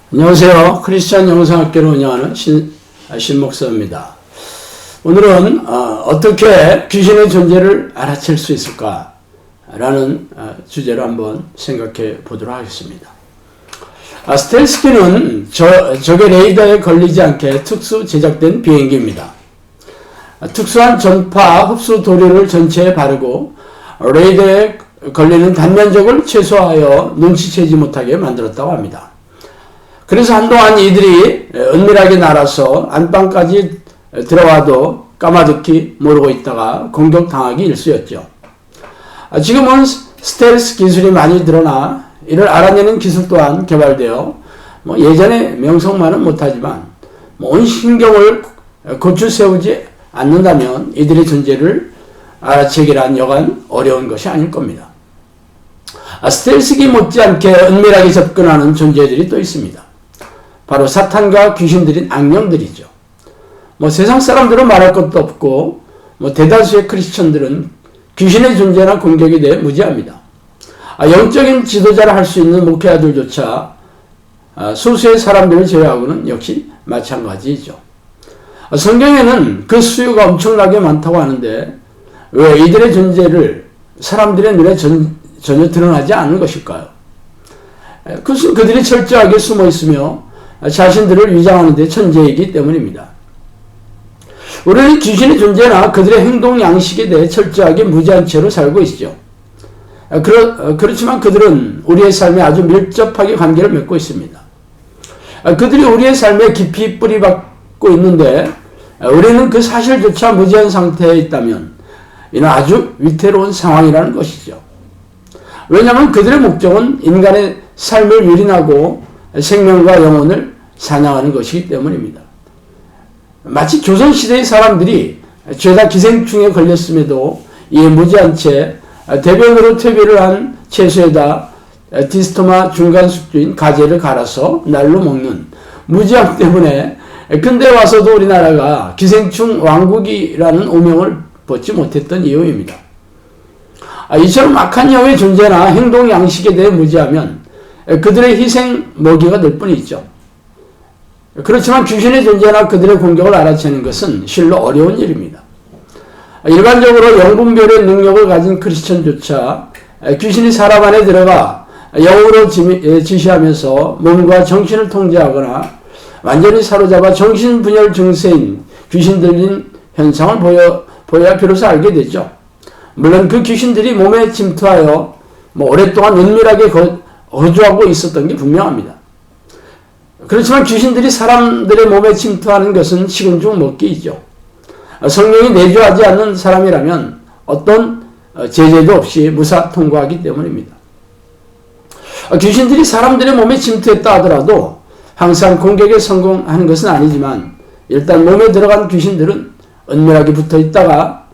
안녕하세요. 크리스찬 영상학교를 운영하는 신목사입니다. 오늘은 어떻게 귀신의 존재를 알아챌 수 있을까 라는 주제로 한번 생각해 보도록 하겠습니다. 스텔스키는 적의 레이더에 걸리지 않게 특수 제작된 비행기입니다. 특수한 전파 흡수 도료를 전체에 바르고 레이더에 걸리는 단면적을 최소화하여 눈치채지 못하게 만들었다고 합니다. 그래서 한동안 이들이 은밀하게 날아서 안방까지 들어와도 까마득히 모르고 있다가 공격당하기 일쑤였죠. 지금은 스텔스 기술이 많이 늘어나 이를 알아내는 기술 또한 개발되어 예전에 명성만은 못하지만 온 신경을 고추 세우지 않는다면 이들의 존재를 알아채기란 여간 어려운 것이 아닐 겁니다. 스텔스기 못지않게 은밀하게 접근하는 존재들이 또 있습니다. 바로 사탄과 귀신들인 악령들이죠. 세상 사람들은 말할 것도 없고 대다수의 크리스천들은 귀신의 존재나 공격에 대해 무지합니다. 영적인 지도자를 할 수 있는 목회자들조차 소수의 사람들을 제외하고는 역시 마찬가지이죠. 성경에는 그 수요가 엄청나게 많다고 하는데 왜 이들의 존재를 사람들의 눈에 전혀 드러나지 않는 것일까요? 그것은 그들이 철저하게 숨어 있으며 자신들을 위장하는 데 천재이기 때문입니다. 우리는 귀신의 존재나 그들의 행동 양식에 대해 철저하게 무지한 채로 살고 있죠. 그렇지만 그들은 우리의 삶에 아주 밀접하게 관계를 맺고 있습니다. 그들이 우리의 삶에 깊이 뿌리박고 있는데 우리는 그 사실조차 무지한 상태에 있다면 이는 아주 위태로운 상황이라는 것이죠. 왜냐하면 그들의 목적은 인간의 삶을 유린하고 생명과 영혼을 사냥하는 것이기 때문입니다. 마치 조선시대의 사람들이 죄다 기생충에 걸렸음에도 이에 무지한 채 대변으로 퇴비를 한 채소에다 디스토마 중간숙주인 가재를 갈아서 날로 먹는 무지함 때문에 근대 와서도 우리나라가 기생충 왕국이라는 오명을 벗지 못했던 이유입니다. 이처럼 악한 영의 존재나 행동 양식에 대해 무지하면 그들의 희생 먹이가 될 뿐이죠. 그렇지만 귀신의 존재나 그들의 공격을 알아채는 것은 실로 어려운 일입니다. 일반적으로 영분별의 능력을 가진 크리스천조차 귀신이 사람 안에 들어가 영으로 지시하면서 몸과 정신을 통제하거나 완전히 사로잡아 정신분열 증세인 귀신 들린 현상을 보여야 비로소 알게 되죠. 물론 그 귀신들이 몸에 침투하여 오랫동안 은밀하게 거주하고 있었던 게 분명합니다. 그렇지만 귀신들이 사람들의 몸에 침투하는 것은 식은 죽 먹기이죠. 성령이 내주하지 않는 사람이라면 어떤 제재도 없이 무사 통과하기 때문입니다. 귀신들이 사람들의 몸에 침투했다 하더라도 항상 공격에 성공하는 것은 아니지만 일단 몸에 들어간 귀신들은 은밀하게 붙어 있다가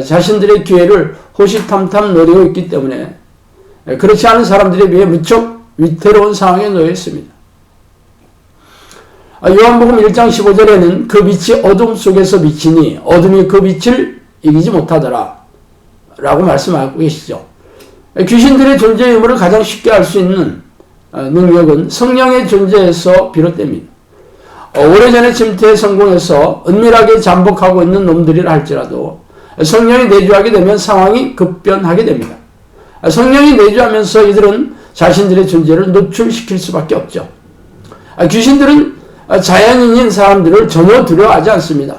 자신들의 기회를 호시탐탐 노리고 있기 때문에 그렇지 않은 사람들에 비해 무척 위태로운 상황에 놓여 있습니다. 요한복음 1장 15절에는 그 빛이 어둠 속에서 비치니 어둠이 그 빛을 이기지 못하더라 라고 말씀하고 계시죠. 귀신들의 존재 의무를 가장 쉽게 알 수 있는 능력은 성령의 존재에서 비롯됩니다. 오래전에 침투에 성공해서 은밀하게 잠복하고 있는 놈들이라 할지라도 성령이 내주하게 되면 상황이 급변하게 됩니다. 성령이 내주하면서 이들은 자신들의 존재를 노출시킬 수밖에 없죠. 귀신들은 자연인인 사람들을 전혀 두려워하지 않습니다.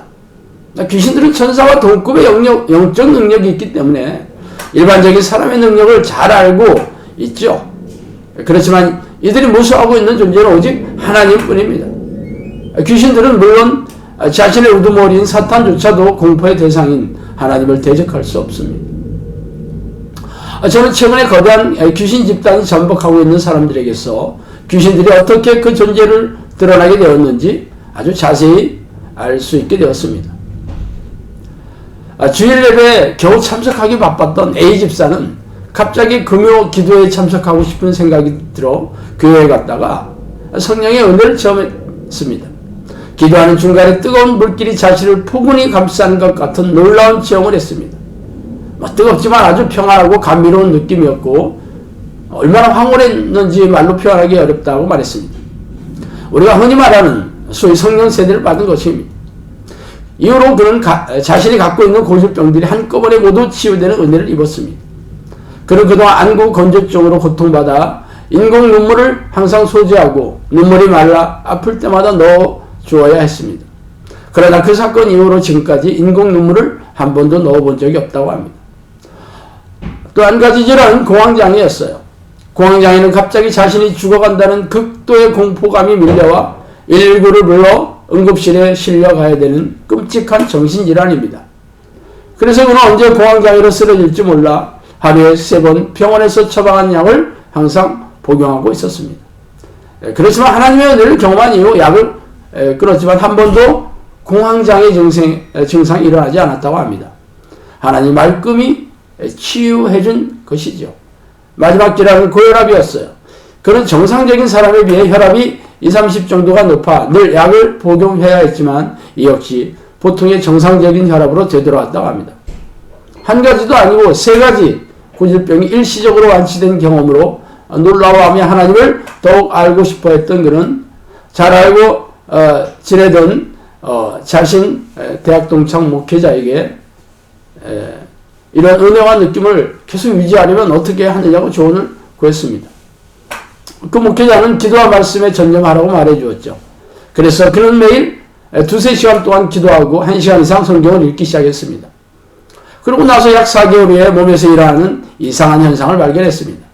귀신들은 천사와 동급의 영적 능력이 있기 때문에 일반적인 사람의 능력을 잘 알고 있죠. 그렇지만 이들이 무서워하고 있는 존재는 오직 하나님뿐입니다. 귀신들은 물론 자신의 우두머리인 사탄조차도 공포의 대상인 하나님을 대적할 수 없습니다. 저는 최근에 거대한 귀신 집단이 잠복하고 있는 사람들에게서 귀신들이 어떻게 그 존재를 드러나게 되었는지 아주 자세히 알 수 있게 되었습니다. 주일 예배에 겨우 참석하기 바빴던 A 집사는 갑자기 금요 기도에 참석하고 싶은 생각이 들어 교회에 갔다가 성령의 은혜를 체험했습니다. 기도하는 중간에 뜨거운 물길이 자신을 포근히 감싸는 것 같은 놀라운 체험을 했습니다. 뜨겁지만 아주 평안하고 감미로운 느낌이었고 얼마나 황홀했는지 말로 표현하기 어렵다고 말했습니다. 우리가 흔히 말하는 소위 성령 세대를 받은 것입니다. 이후로 그는 자신이 갖고 있는 고질병들이 한꺼번에 모두 치유되는 은혜를 입었습니다. 그는 그동안 안구 건조증으로 고통받아 인공 눈물을 항상 소지하고 눈물이 말라 아플 때마다 넣어 주어야 했습니다. 그러나 그 사건 이후로 지금까지 인공 눈물을 한 번도 넣어본 적이 없다고 합니다. 또 한 가지 질환은 공황장애였어요. 공황장애는 갑자기 자신이 죽어간다는 극도의 공포감이 밀려와 119를 불러 응급실에 실려가야 되는 끔찍한 정신질환입니다. 그래서 그는 언제 공황장애로 쓰러질지 몰라 하루에 3번 병원에서 처방한 약을 항상 복용하고 있었습니다. 그렇지만 하나님의 은혜를 경험한 이후 약을 끊었지만 한 번도 공황장애 증상이 일어나지 않았다고 합니다. 하나님 말끔히 치유해준 것이죠. 마지막 질환은 고혈압이었어요. 그는 정상적인 사람에 비해 혈압이 20-30 정도가 높아 늘 약을 복용해야 했지만 이 역시 보통의 정상적인 혈압으로 되돌아왔다고 합니다. 한 가지도 아니고 3가지 고질병이 일시적으로 완치된 경험으로 놀라워하며 하나님을 더욱 알고 싶어 했던 그는 잘 알고 지내던 자신 대학 동창 목회자에게 이런 은혜와 느낌을 계속 유지하려면 어떻게 하느냐고 조언을 구했습니다. 그 목회자는 기도와 말씀에 전념하라고 말해주었죠. 그래서 그는 매일 2-3시간 동안 기도하고 1시간 이상 성경을 읽기 시작했습니다. 그러고 나서 약 4개월 후에 몸에서 일어나는 이상한 현상을 발견했습니다.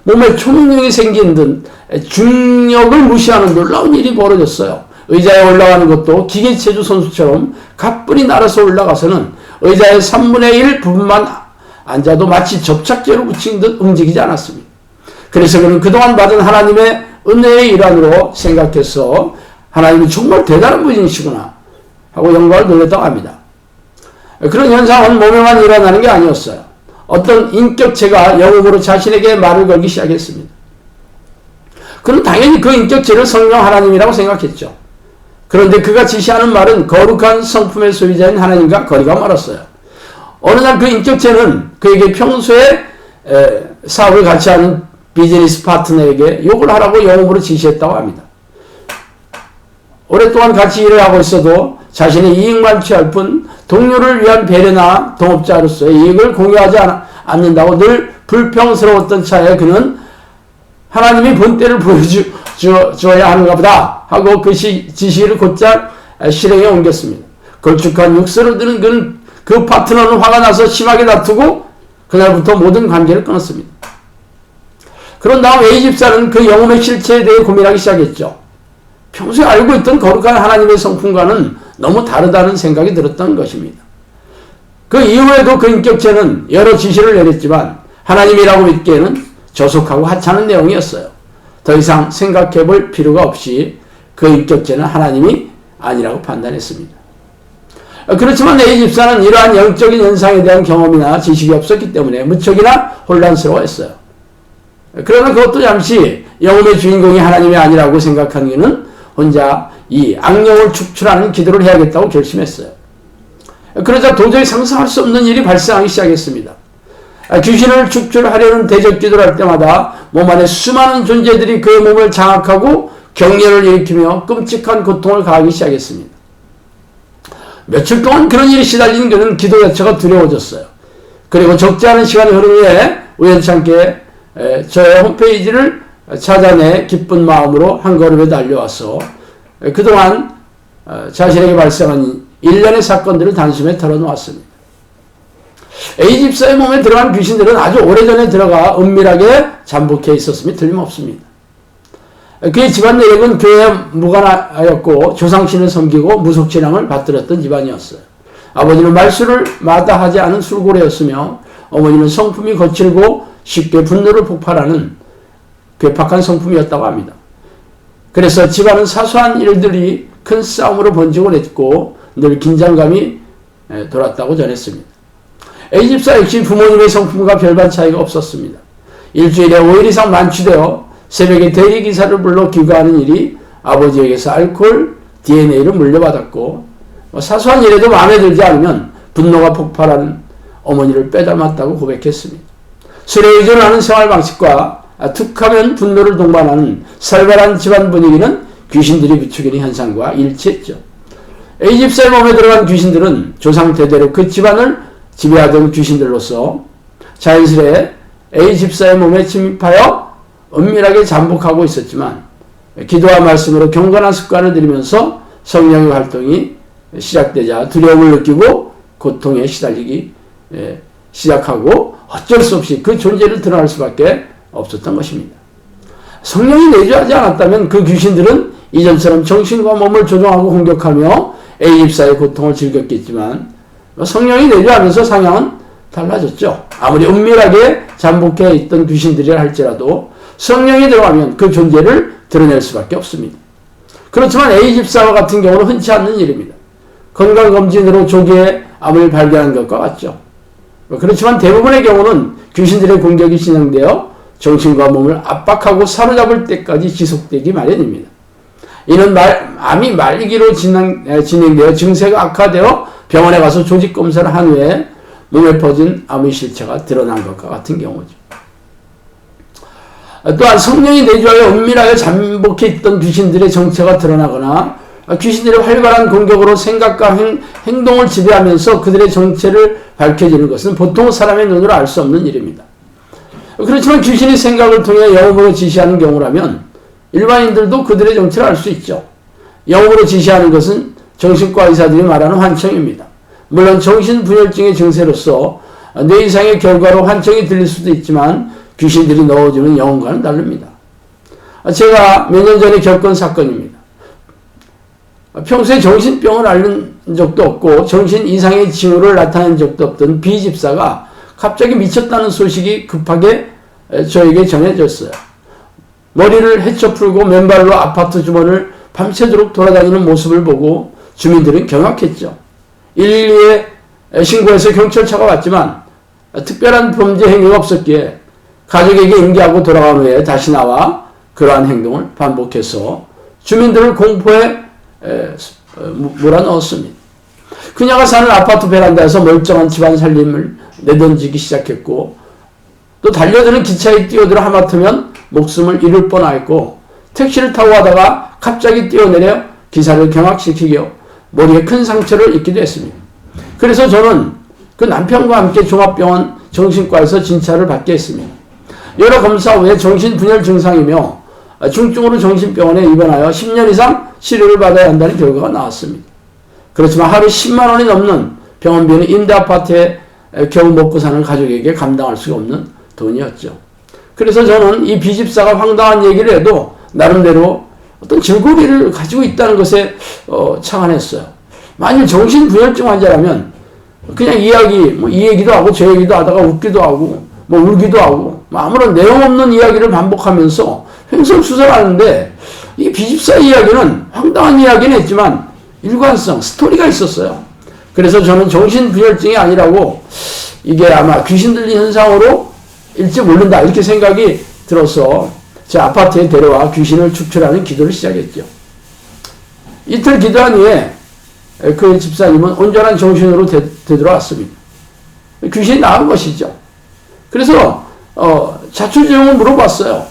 몸에 초능력이 생긴 듯 중력을 무시하는 놀라운 일이 벌어졌어요. 의자에 올라가는 것도 기계체조 선수처럼 가뿐히 날아서 올라가서는 의자의 3분의 1 부분만 앉아도 마치 접착제로 붙인 듯 움직이지 않았습니다. 그래서 그는 그동안 받은 하나님의 은혜의 일환으로 생각해서 하나님이 정말 대단한 분이시구나 하고 영광을 돌렸다고 합니다. 그런 현상은 몸에만 일어나는 게 아니었어요. 어떤 인격체가 영음으로 자신에게 말을 걸기 시작했습니다. 그는 당연히 그 인격체를 성령 하나님이라고 생각했죠. 그런데 그가 지시하는 말은 거룩한 성품의 소유자인 하나님과 거리가 멀었어요. 어느 날 그 인격체는 그에게 평소에 사업을 같이 하는 비즈니스 파트너에게 욕을 하라고 영음으로 지시했다고 합니다. 오랫동안 같이 일을 하고 있어도 자신의 이익만 취할 뿐 동료를 위한 배려나 동업자로서의 이익을 공유하지 않는다고 늘 불평스러웠던 차에 그는 하나님이 본때를 보여줘야 하는가 보다 하고 그 지시를 곧잘 실행에 옮겼습니다. 걸쭉한 육설을 드는 그는 그 파트너는 화가 나서 심하게 다투고 그날부터 모든 관계를 끊었습니다. 그런 다음 A 집사는 그 영혼의 실체에 대해 고민하기 시작했죠. 평소에 알고 있던 거룩한 하나님의 성품과는 너무 다르다는 생각이 들었던 것입니다. 그 이후에도 그 인격체는 여러 지시를 내렸지만 하나님이라고 믿기에는 저속하고 하찮은 내용이었어요. 더 이상 생각해 볼 필요가 없이 그 인격체는 하나님이 아니라고 판단했습니다. 그렇지만 A 집사는 이러한 영적인 현상에 대한 경험이나 지식이 없었기 때문에 무척이나 혼란스러워했어요. 그러나 그것도 잠시 영혼의 주인공이 하나님이 아니라고 생각한 그는 혼자 이 악령을 축출하는 기도를 해야겠다고 결심했어요. 그러자 도저히 상상할 수 없는 일이 발생하기 시작했습니다. 귀신을 축출하려는 대적 기도를 할 때마다 몸 안에 수많은 존재들이 그의 몸을 장악하고 경련을 일으키며 끔찍한 고통을 가하기 시작했습니다. 며칠 동안 그런 일이 시달린 그는 기도 자체가 두려워졌어요. 그리고 적지 않은 시간이 흐른 후에 우연찮게 저의 홈페이지를 찾아내 기쁜 마음으로 한 걸음에 달려와서 그동안 자신에게 발생한 일련의 사건들을 단숨에 털어놓았습니다. A 집사의 몸에 들어간 귀신들은 아주 오래전에 들어가 은밀하게 잠복해 있었음이 틀림없습니다. 그의 집안 내력은 교회에 무관하였고 조상신을 섬기고 무속신앙을 받들었던 집안이었어요. 아버지는 말수를 마다하지 않은 술고래였으며 어머니는 성품이 거칠고 쉽게 분노를 폭발하는 괴팍한 성품이었다고 합니다. 그래서 집안은 사소한 일들이 큰 싸움으로 번지곤 했고 늘 긴장감이 돌았다고 전했습니다. A집사 역시 부모님의 성품과 별반 차이가 없었습니다. 일주일에 5일 이상 만취되어 새벽에 대리기사를 불러 귀가하는 일이 아버지에게서 알코올, DNA를 물려받았고 사소한 일에도 마음에 들지 않으면 분노가 폭발하는 어머니를 빼닮았다고 고백했습니다. 술에 의존하는 생활 방식과 툭하면 분노를 동반하는 살벌한 집안 분위기는 귀신들이 부추기는 현상과 일치했죠. A 집사의 몸에 들어간 귀신들은 조상 대대로 그 집안을 지배하던 귀신들로서 자연스레 A 집사의 몸에 침입하여 은밀하게 잠복하고 있었지만 기도와 말씀으로 경건한 습관을 들이면서 성령의 활동이 시작되자 두려움을 느끼고 고통에 시달리기 시작하고 어쩔 수 없이 그 존재를 드러날 수밖에 없었던 것입니다. 성령이 내주하지 않았다면 그 귀신들은 이전처럼 정신과 몸을 조종하고 공격하며 A 집사의 고통을 즐겼겠지만 성령이 내주하면서 상황은 달라졌죠. 아무리 은밀하게 잠복해 있던 귀신들이라 할지라도 성령이 들어가면 그 존재를 드러낼 수밖에 없습니다. 그렇지만 A 집사와 같은 경우는 흔치 않는 일입니다. 건강검진으로 조기에 암을 발견한 것과 같죠. 그렇지만 대부분의 경우는 귀신들의 공격이 진행되어 정신과 몸을 압박하고 사로잡을 때까지 지속되기 마련입니다. 이는 암이 말기로 진행되어 증세가 악화되어 병원에 가서 조직 검사를 한 후에 몸에 퍼진 암의 실체가 드러난 것과 같은 경우죠. 또한 성령이 내주하여 은밀하게 잠복해 있던 귀신들의 정체가 드러나거나 귀신들의 활발한 공격으로 생각과 행동을 지배하면서 그들의 정체를 밝혀지는 것은 보통 사람의 눈으로 알 수 없는 일입니다. 그렇지만 귀신이 생각을 통해 영음으로 지시하는 경우라면 일반인들도 그들의 정체를 알 수 있죠. 영음으로 지시하는 것은 정신과 의사들이 말하는 환청입니다. 물론 정신분열증의 증세로서 뇌 이상의 결과로 환청이 들릴 수도 있지만 귀신들이 넣어주는 영음과는 다릅니다. 제가 몇 년 전에 겪은 사건입니다. 평소에 정신병을 앓는 적도 없고 정신 이상의 징후를 나타낸 적도 없던 B 집사가 갑자기 미쳤다는 소식이 급하게 저에게 전해졌어요. 머리를 헤쳐 풀고 맨발로 아파트 주변을 밤새도록 돌아다니는 모습을 보고 주민들은 경악했죠. 112에 신고해서 경찰차가 왔지만 특별한 범죄 행위가 없었기에 가족에게 인계하고 돌아간 후에 다시 나와 그러한 행동을 반복해서 주민들을 공포에 몰아넣었습니다. 그녀가 사는 아파트 베란다에서 멀쩡한 집안 살림을 내던지기 시작했고 또 달려드는 기차에 뛰어들어 하마터면 목숨을 잃을 뻔하였고 택시를 타고 가다가 갑자기 뛰어내려 기사를 경악시키며 머리에 큰 상처를 입기도 했습니다. 그래서 저는 그 남편과 함께 종합병원 정신과에서 진찰을 받게 했습니다. 여러 검사 후에 정신분열 증상이며 중증으로 정신병원에 입원하여 10년 이상 치료를 받아야 한다는 결과가 나왔습니다. 그렇지만 하루 10만 원이 넘는 병원비는 임대아파트에 겨우 먹고 사는 가족에게 감당할 수가 없는 돈이었죠. 그래서 저는 이 비집사가 황당한 얘기를 해도 나름대로 어떤 즐거움을 가지고 있다는 것에 착안했어요. 만일 정신분열증 환자라면 그냥 이 얘기도 하고 저 얘기도 하다가 웃기도 하고 울기도 하고 아무런 내용 없는 이야기를 반복하면서 횡설수설하는데 이 비집사 이야기는 황당한 이야기는 했지만 일관성, 스토리가 있었어요. 그래서 저는 정신분열증이 아니라고 이게 아마 귀신 들린 현상으로 일찍 모른다 이렇게 생각이 들어서 제 아파트에 데려와 귀신을 축출하는 기도를 시작했죠. 이틀 기도한 후에 그 집사님은 온전한 정신으로 되돌아왔습니다. 귀신이 나은 것이죠. 그래서 자초지종을 물어봤어요.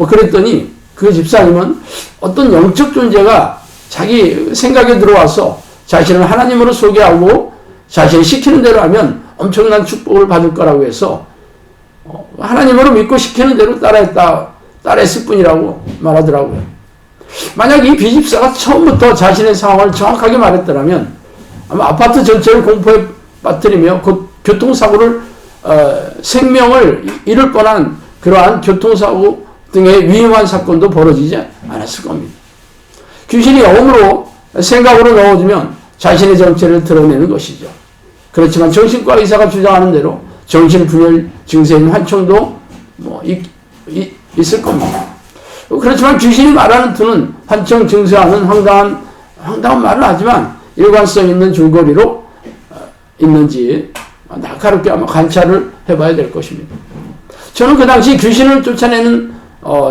그랬더니 그 집사님은 어떤 영적 존재가 자기 생각에 들어와서 자신을 하나님으로 소개하고 자신이 시키는 대로 하면 엄청난 축복을 받을 거라고 해서 하나님으로 믿고 시키는 대로 따라했을 뿐이라고 말하더라고요. 만약 이 비집사가 처음부터 자신의 상황을 정확하게 말했더라면 아마 아파트 전체를 공포에 빠뜨리며 곧 교통사고를 생명을 잃을 뻔한 그러한 교통사고 등의 위험한 사건도 벌어지지 않았을 겁니다. 귀신이 영으로 생각으로 넣어주면 자신의 정체를 드러내는 것이죠. 그렇지만 정신과 의사가 주장하는 대로 정신분열 증세인 환청도 있을 겁니다. 그렇지만 귀신이 말하는 투는 환청 증세와는 황당한 말을 하지만 일관성 있는 줄거리로 있는지 날카롭게 아마 관찰을 해봐야 될 것입니다. 저는 그 당시 귀신을 쫓아내는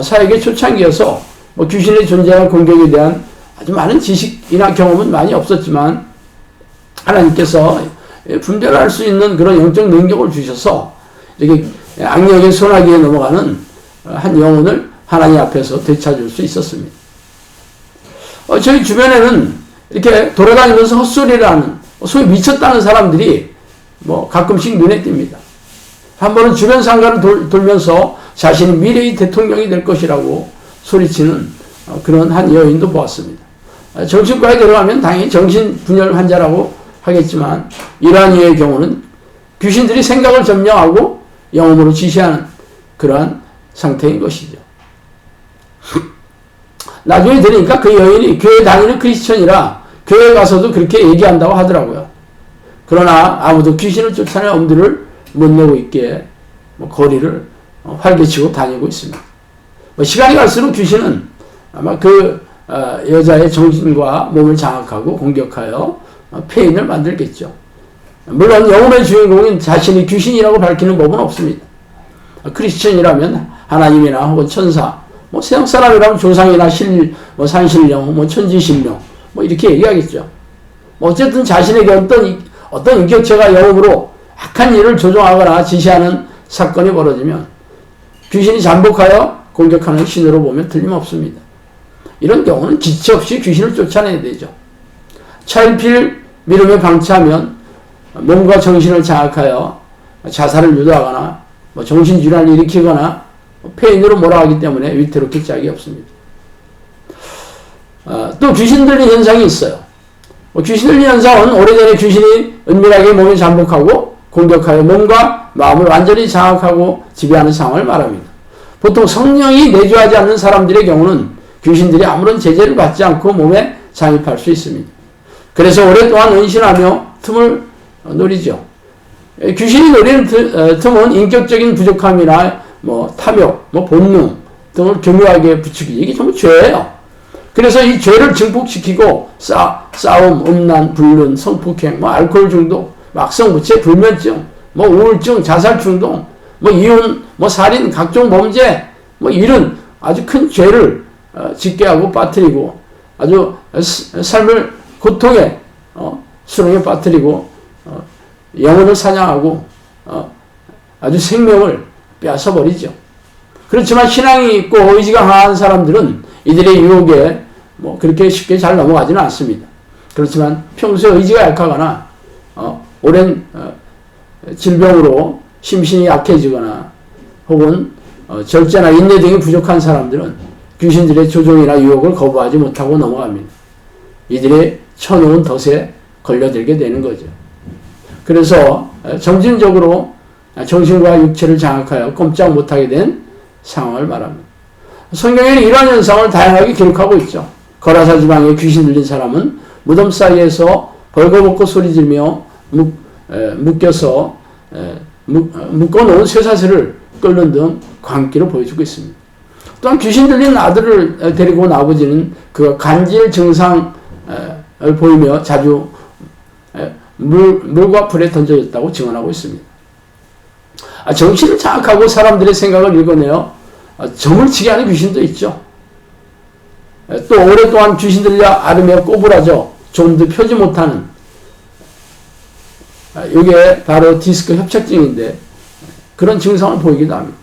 사역의 초창기여서 귀신의 존재와 공격에 대한 아주 많은 지식이나 경험은 많이 없었지만 하나님께서 분별할 수 있는 그런 영적 능력을 주셔서 이렇게 악령의 소나기에 넘어가는 한 영혼을 하나님 앞에서 되찾을 수 있었습니다. 저희 주변에는 이렇게 돌아다니면서 헛소리를 하는, 소위 미쳤다는 사람들이 뭐 가끔씩 눈에 띕니다. 한 번은 주변 상가를 돌면서 자신이 미래의 대통령이 될 것이라고 소리치는 그런 한 여인도 보았습니다. 정신과에 들어가면 당연히 정신분열 환자라고 하겠지만 이러한 이의 경우는 귀신들이 생각을 점령하고 영음으로 지시하는 그러한 상태인 것이죠. 나중에 들으니까 그 여인이 교회 다니는 크리스천이라 교회 가서도 그렇게 얘기한다고 하더라고요. 그러나 아무도 귀신을 쫓아낼 엄두를 못 내고 있기에 거리를 활개치고 다니고 있습니다. 시간이 갈수록 귀신은 아마 그 여자의 정신과 몸을 장악하고 공격하여 폐인을 만들겠죠. 물론 영혼의 주인공인 자신이 귀신이라고 밝히는 법은 없습니다. 크리스천이라면 하나님이나 혹은 천사, 세상 사람이라면 조상이나 산신령, 천지신령, 이렇게 얘기하겠죠. 어쨌든 자신에게 어떤 인격체가 영음으로 악한 일을 조종하거나 지시하는 사건이 벌어지면 귀신이 잠복하여 공격하는 신으로 보면 틀림없습니다. 이런 경우는 기치 없이 귀신을 쫓아내야 되죠. 차일피일 미름에 방치하면 몸과 정신을 장악하여 자살을 유도하거나 정신질환을 일으키거나 폐인으로 몰아가기 때문에 위태롭게 짝이 없습니다. 또 귀신 들린 현상이 있어요. 귀신 들린 현상은 오래전에 귀신이 은밀하게 몸에 잠복하고 공격하여 몸과 마음을 완전히 장악하고 지배하는 상황을 말합니다. 보통 성령이 내주하지 않는 사람들의 경우는 귀신들이 아무런 제재를 받지 않고 몸에 잠입할 수 있습니다. 그래서 오랫동안 은신하며 틈을 노리죠. 귀신이 노리는 틈은 인격적인 부족함이나 탐욕, 본능 등을 교묘하게 부추기지. 이게 전부 죄예요. 그래서 이 죄를 증폭시키고 싸움, 음란, 불륜, 성폭행, 알코올 중독, 막성부채, 불면증, 우울증, 자살 충동, 이혼, 살인, 각종 범죄, 이런 아주 큰 죄를 짓게 하고 빠뜨리고 아주 삶을 고통에 수렁에 빠뜨리고 영혼을 사냥하고 아주 생명을 빼앗아버리죠. 그렇지만 신앙이 있고 의지가 강한 사람들은 이들의 유혹에 그렇게 쉽게 잘 넘어가지는 않습니다. 그렇지만 평소에 의지가 약하거나 오랜 질병으로 심신이 약해지거나 혹은 절제나 인내 등이 부족한 사람들은 귀신들의 조종이나 유혹을 거부하지 못하고 넘어갑니다. 이들이 쳐놓은 덫에 걸려들게 되는 거죠. 그래서 점진적으로 정신과 육체를 장악하여 꼼짝 못하게 된 상황을 말합니다. 성경에는 이러한 현상을 다양하게 기록하고 있죠. 거라사 지방에 귀신 들린 사람은 무덤 사이에서 벌거벗고 소리지며 묶어놓은 쇠사슬을 끌는 등 광기를 보여주고 있습니다. 또한 귀신 들린 아들을 데리고 온 아버지는 그 간질 증상을 보이며 자주 물과 불에 던져졌다고 증언하고 있습니다. 정신을 장악하고 사람들의 생각을 읽어내어 점을 치게 하는 귀신도 있죠. 또 오랫동안 귀신 들려 앓으며 꼬부라져 좀도 펴지 못하는 이게 바로 디스크 협착증인데 그런 증상을 보이기도 합니다.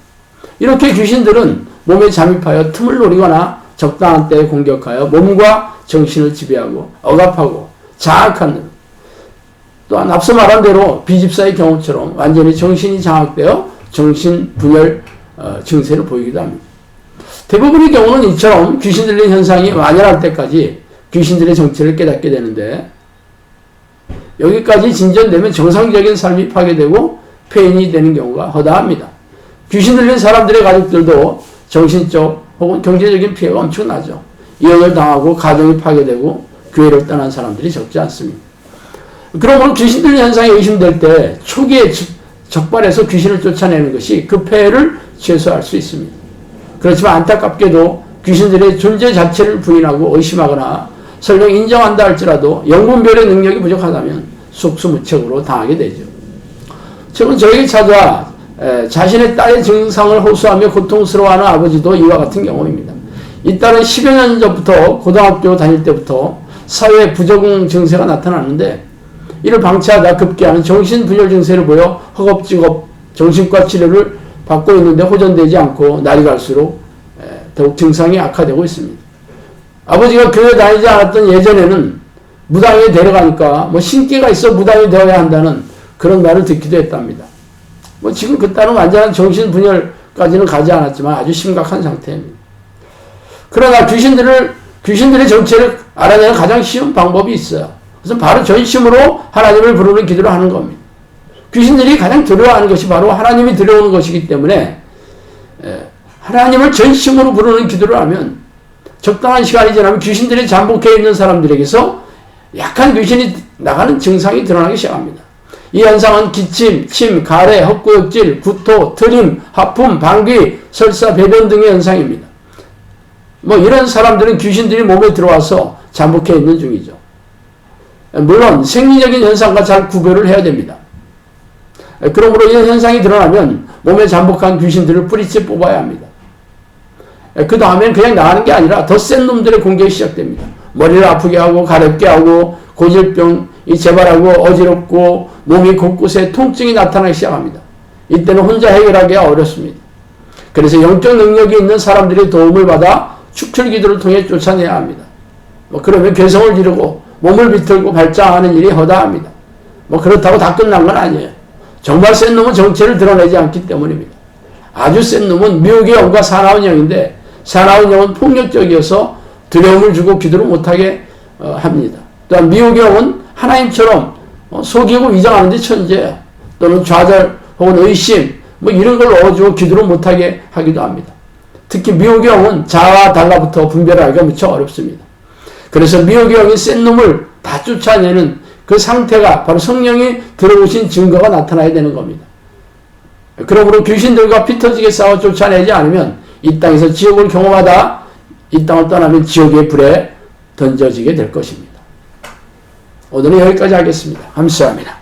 이렇게 귀신들은 몸에 잠입하여 틈을 노리거나 적당한 때에 공격하여 몸과 정신을 지배하고 억압하고 장악하는, 또한 앞서 말한 대로 비집사의 경우처럼 완전히 정신이 장악되어 정신분열 증세를 보이기도 합니다. 대부분의 경우는 이처럼 귀신 들린 현상이 완연할 때까지 귀신들의 정체를 깨닫게 되는데, 여기까지 진전되면 정상적인 삶이 파괴되고 폐인이 되는 경우가 허다합니다. 귀신 들린 사람들의 가족들도 정신적 혹은 경제적인 피해가 엄청나죠. 이혼을 당하고 가정이 파괴되고 교회를 떠난 사람들이 적지 않습니다. 그러므로 귀신 들린 현상이 의심될 때 초기에 적발해서 귀신을 쫓아내는 것이 그 폐해를 최소화할 수 있습니다. 그렇지만 안타깝게도 귀신들의 존재 자체를 부인하고 의심하거나 설령 인정한다 할지라도 영분별의 능력이 부족하다면 속수무책으로 당하게 되죠. 최근 저에게 찾아와 자신의 딸의 증상을 호소하며 고통스러워하는 아버지도 이와 같은 경우입니다. 이 딸은 10여 년 전부터 고등학교 다닐 때부터 사회 부적응 증세가 나타났는데, 이를 방치하다 급기야는 정신분열 증세를 보여 허겁지겁 정신과 치료를 받고 있는데 호전되지 않고 날이 갈수록 더욱 증상이 악화되고 있습니다. 아버지가 교회 다니지 않았던 예전에는 무당에 데려가니까 뭐 신기가 있어 무당이 되어야 한다는 그런 말을 듣기도 했답니다. 뭐 지금 그따는 완전한 정신분열까지는 가지 않았지만 아주 심각한 상태입니다. 그러나 귀신들의 정체를 알아내는 가장 쉬운 방법이 있어요. 그래서 바로 전심으로 하나님을 부르는 기도를 하는 겁니다. 귀신들이 가장 두려워하는 것이 바로 하나님이 들어오는 것이기 때문에 하나님을 전심으로 부르는 기도를 하면 적당한 시간이 지나면 귀신들이 잠복해 있는 사람들에게서 약한 귀신이 나가는 증상이 드러나기 시작합니다. 이 현상은 기침, 침, 가래, 헛구역질, 구토, 트림, 하품, 방귀, 설사, 배변 등의 현상입니다. 뭐 이런 사람들은 귀신들이 몸에 들어와서 잠복해 있는 중이죠. 물론 생리적인 현상과 잘 구별을 해야 됩니다. 그러므로 이런 현상이 드러나면 몸에 잠복한 귀신들을 뿌리째 뽑아야 합니다. 그 다음엔 그냥 나가는 게 아니라 더 센 놈들의 공격이 시작됩니다. 머리를 아프게 하고 가렵게 하고 고질병이 재발하고 어지럽고 몸이 곳곳에 통증이 나타나기 시작합니다. 이때는 혼자 해결하기가 어렵습니다. 그래서 영적 능력이 있는 사람들의 도움을 받아 축출기도를 통해 쫓아내야 합니다. 그러면 괴성을 지르고 몸을 비틀고 발작하는 일이 허다합니다. 그렇다고 다 끝난 건 아니에요. 정말 센 놈은 정체를 드러내지 않기 때문입니다. 아주 센 놈은 미혹의 영과 사나운 영인데 사나운 영은 폭력적이어서 두려움을 주고 기도를 못하게 합니다. 또한 미혹의 영은 하나님처럼 속이고 위장하는 데 천재예요. 또는 좌절 혹은 의심 이런 걸 넣어주고 기도를 못하게 하기도 합니다. 특히 미혹의 영은 자아와 달라붙어 분별하기가 무척 어렵습니다. 그래서 미혹의 영이 센 놈을 다 쫓아내는 그 상태가 바로 성령이 들어오신 증거가 나타나야 되는 겁니다. 그러므로 귀신들과 피 터지게 싸워 쫓아내지 않으면 이 땅에서 지옥을 경험하다 이 땅을 떠나면 지옥의 불에 던져지게 될 것입니다. 오늘은 여기까지 하겠습니다. 감사합니다.